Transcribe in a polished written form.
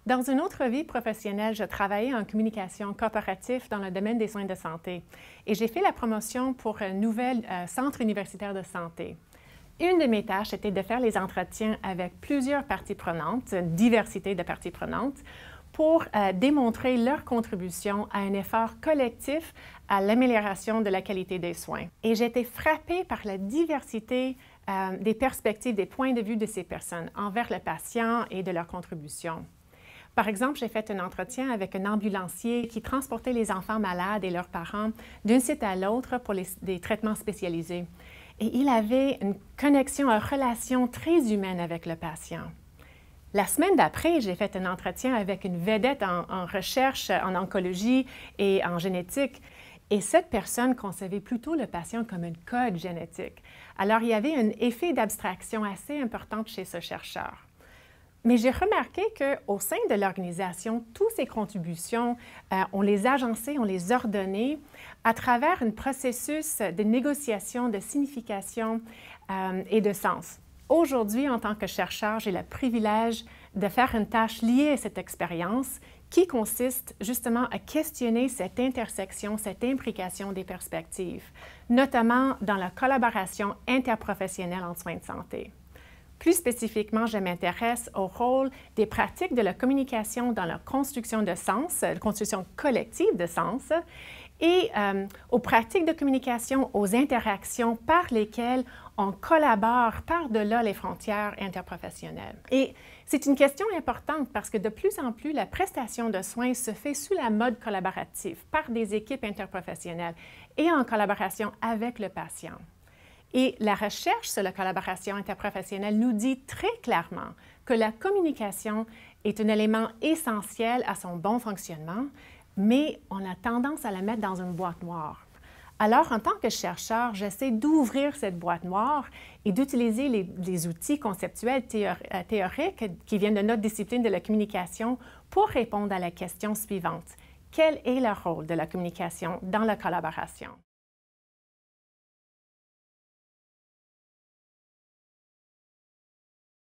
Dans une autre vie professionnelle, je travaillais en communication corporative dans le domaine des soins de santé et j'ai fait la promotion pour un nouvel centre universitaire de santé. Une de mes tâches était de faire les entretiens avec plusieurs parties prenantes, une diversité de parties prenantes, pour démontrer leur contribution à un effort collectif à l'amélioration de la qualité des soins. Et j'ai été frappée par la diversité des perspectives, des points de vue de ces personnes envers le patient et de leur contribution. Par exemple, j'ai fait un entretien avec un ambulancier qui transportait les enfants malades et leurs parents d'un site à l'autre pour des traitements spécialisés. Et il avait une connexion, une relation très humaine avec le patient. La semaine d'après, j'ai fait un entretien avec une vedette en recherche en oncologie et en génétique. Et cette personne concevait plutôt le patient comme un code génétique. Alors, il y avait un effet d'abstraction assez important chez ce chercheur. Mais j'ai remarqué qu'au sein de l'organisation, toutes ces contributions, on les agençait, on les ordonnait à travers un processus de négociation, de signification et de sens. Aujourd'hui, en tant que chercheur, j'ai le privilège de faire une tâche liée à cette expérience qui consiste justement à questionner cette intersection, cette imbrication des perspectives, notamment dans la collaboration interprofessionnelle en soins de santé. Plus spécifiquement, je m'intéresse au rôle des pratiques de la communication dans la construction de sens, la construction collective de sens, et aux pratiques de communication, aux interactions par lesquelles on collabore par-delà les frontières interprofessionnelles. Et c'est une question importante parce que de plus en plus, la prestation de soins se fait sous la mode collaborative par des équipes interprofessionnelles et en collaboration avec le patient. Et la recherche sur la collaboration interprofessionnelle nous dit très clairement que la communication est un élément essentiel à son bon fonctionnement, mais on a tendance à la mettre dans une boîte noire. Alors, en tant que chercheur, j'essaie d'ouvrir cette boîte noire et d'utiliser les outils conceptuels théoriques qui viennent de notre discipline de la communication pour répondre à la question suivante. Quel est le rôle de la communication dans la collaboration?